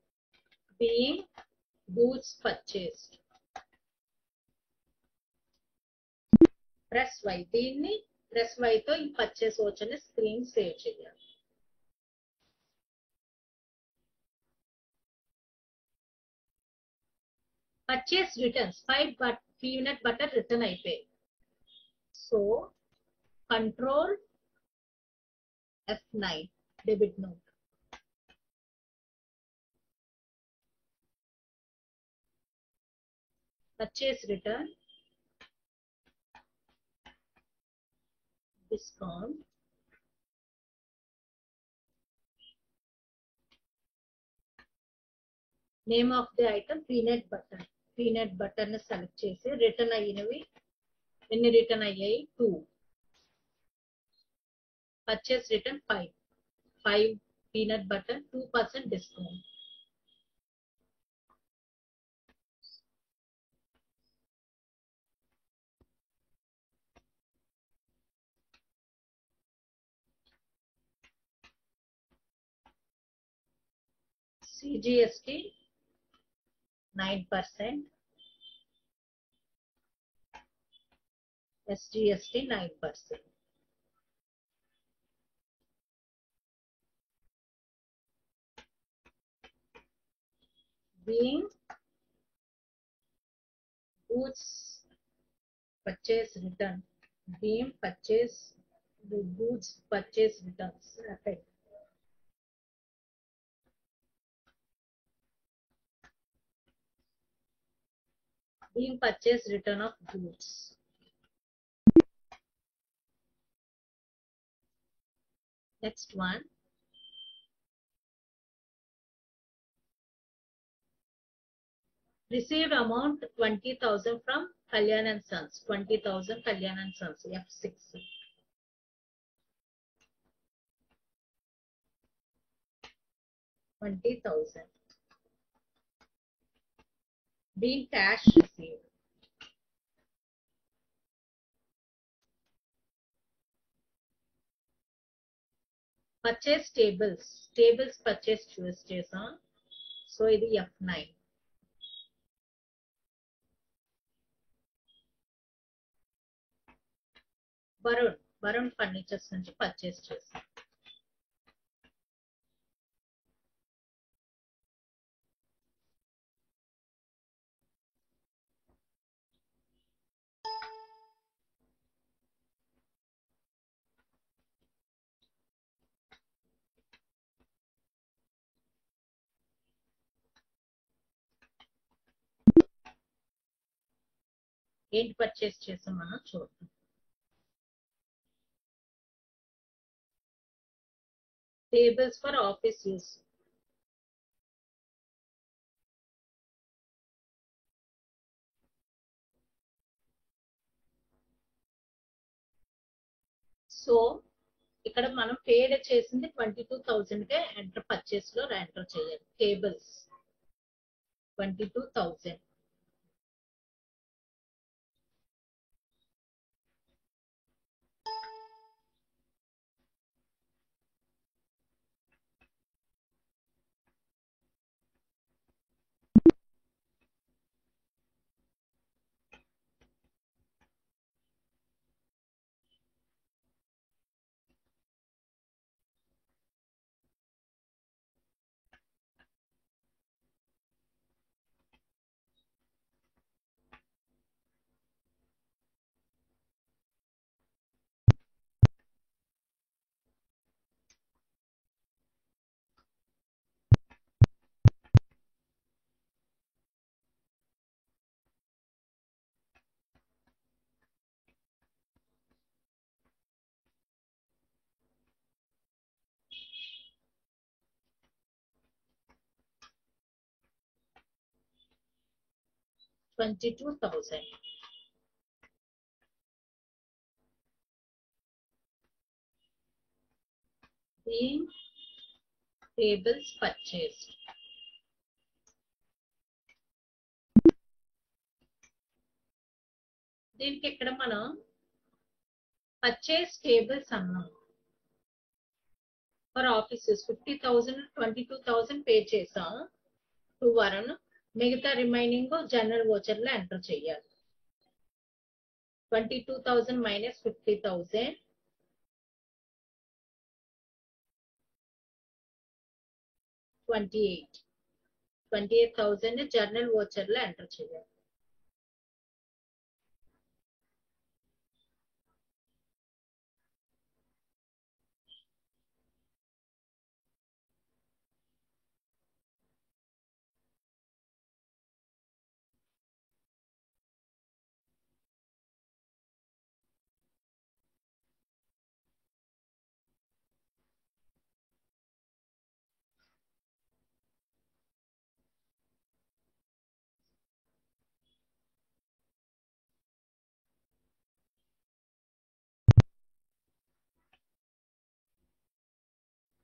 Being goods purchased. Press Y. దీన్ని ప్రెస్ Y తో ఈ పర్చేస్ వచ్చని స్క్రీన్ సేవ్ చేయాలి. Purchase returns 5 peanut butter return అయిపోయి. So control F9 debit note. Purchase return discount name of the item peanut butter ని select చేసి return అయినవి ఎన్ని రిటర్న్ అయ్యాయి 2. Purchase return 5 peanut butter 2% discount. CGST 9%. SGST 9%. Being goods purchase return. Being purchase the goods purchase returns. Effect. Being purchase return of goods. Next one. Received amount 20,000 from Kalyan and Sons. 20,000 Kalyan and Sons. F6. $20,000. Being cash received. Purchase tables. Tables purchase choose చేసాం. So ఇది F9. Varun furnitures నుంచి purchase చేసాం. ఏంటి purchase చేసాం మనం చూద్దాం. Tables for office use. So ఇక్కడ మనం పేడ్ చేసింది 22,000 కే ఎంటర్ పర్చేస్ లో ఎంటర్ చేయాలి. టేబుల్స్ 22,000. $22,000. Being tables purchased. దీనికి ఇక్కడ మనం పర్చేస్ టేబుల్స్ అన్నాం. ఫర్ ఆఫీసెస్ 50,000 22,000 పే చేసాం టు వరుణ్. మిగతా రిమైనింగ్ జనరల్ వోచర్ లో ఎంటర్ చేయాలి. 22,000 మైనస్ 50,000 28,000 జర్నల్ వోచర్ లో ఎంటర్ చేయాలి.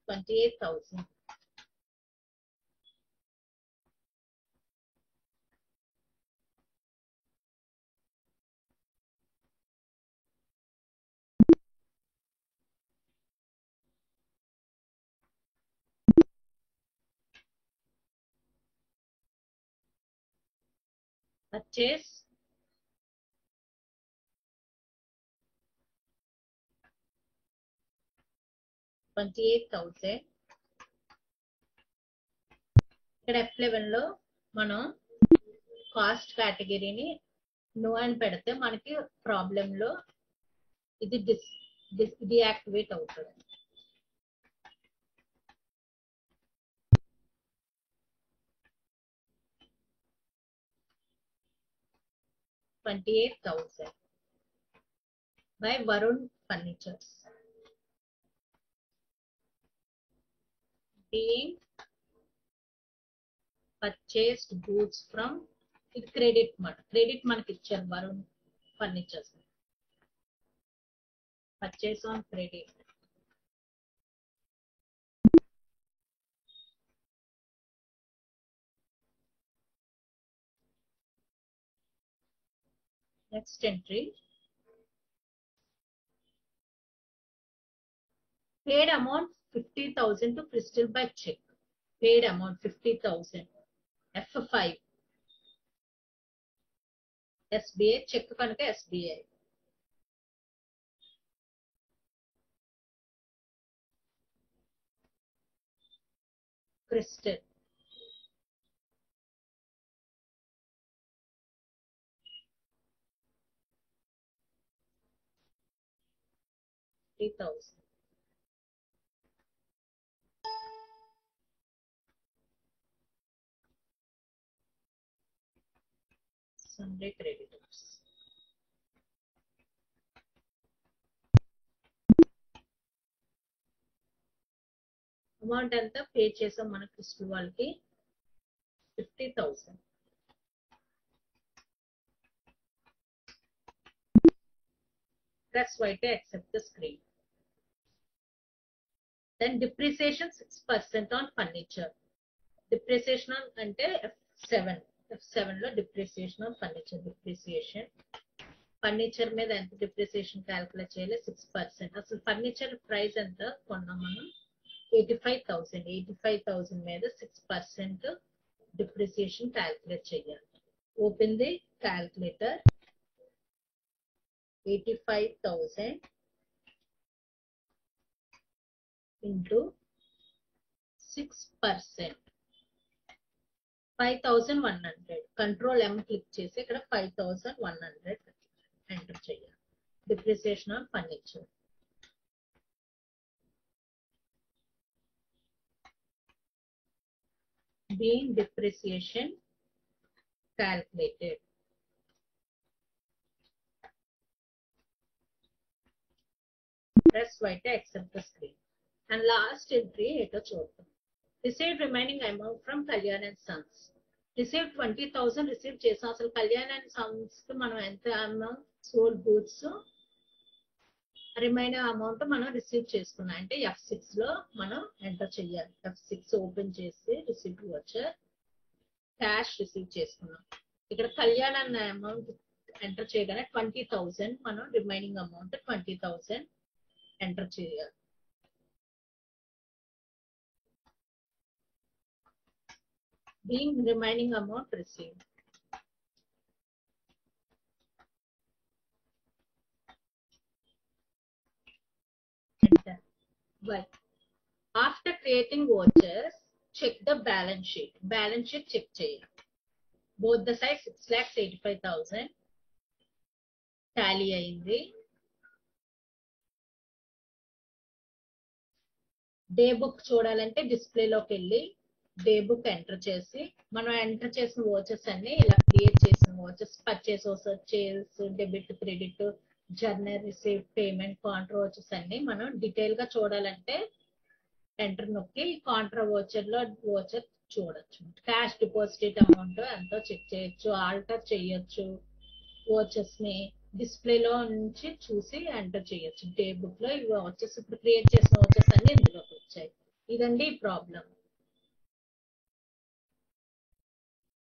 $28,000. Purchase $28,000. ఇక్కడ F11 లో మనం కాస్ట్ కేటగిరీని నో అని పెడితే మనకి ప్రాబ్లం లో ఇది డియాక్టివేట్ అవుతుంది. $28,000 by Varun Furnitures. Being purchased goods from ఇది క్రెడిట్ మనకి ఇచ్చారు Varun furnitures. Purchase on credit. Next entry paid amount 50,000 to Crystal by check. Paid amount 50,000. F5 SBI check కనుక SBI. Crystal $3,000. Sunday creditors. Amount ఎంత pay చేసాం మన crystal వాళ్ళకి 50,000. Press Y to accept the screen. Then depreciation 6% on furniture. Depreciation on అంటే F7 లో depreciation on furniture. Depreciation furniture మీద ఎంత depreciation calculate చేయాలి 6%. అసలు ఫర్నిచర్ ప్రైస్ ఎంత కొన్నాం మనం 85,000 మీద 6% డిప్రిసియేషన్ క్యాల్కులేట్ చేయాలి. Open the calculator. 85,000 into 6%, 5,100. Control M click చేసి ఇక్కడ 5,100 ఎంటర్ చేయాలి. Depreciation on furniture. Being depreciation calculated. Press Y to accept the screen. And last entry eto చూద్దాం. Received remaining amount from Kalyan and Sons. Received 20,000 receive చేసాం. అసలు Kalyan and Sons కి మనం ఎంత amount sold goods remaining amount మనం receive చేసుకున్నాం అంటే F6 లో మనం ఎంటర్ చేయాలి. F6 ఓపెన్ చేసి రిసీవ్ వచ్చర్ క్యాష్ రిసీవ్ చేసుకున్నాం. ఇక్కడ కళ్యాణ్ అన్న అమౌంట్ ఎంటర్ చేయగానే 20,000 మనం రిమైనింగ్ అమౌంట్ 20,000 ఎంటర్ చేయాలి. Being remaining amount received. Enter. Right. After creating vouchers, check the balance sheet. Balance sheet check చేయాలి. Both the sides 6,85,000 tally అయింది. Day book చూడాలంటే డిస్ప్లేలోకి వెళ్ళి డే బుక్ ఎంటర్ చేసి మనం ఎంటర్ చేసిన వాచెస్ అన్ని ఇలా క్రియేట్ చేసిన watches purchase sales debit credit journal receive payment Contra watches అన్ని మనం డీటెయిల్ గా చూడాలంటే ఎంటర్ నొక్కి కాంట్రా వాచర్ లో వాచర్ చూడొచ్చు. క్యాష్ డిపాజిట్ అమౌంట్ ఎంతో చెక్ చేయొచ్చు, ఆల్టర్ చేయొచ్చు. వాచెస్ ని డిస్ప్లేలో నుంచి చూసి ఎంటర్ చేయొచ్చు. డే బుక్ లో ఇవి వాచెస్ ఇప్పుడు క్రియేట్ చేసిన వాచెస్ అన్ని ఇందులోకి వచ్చాయి. ఇదండి ప్రాబ్లం.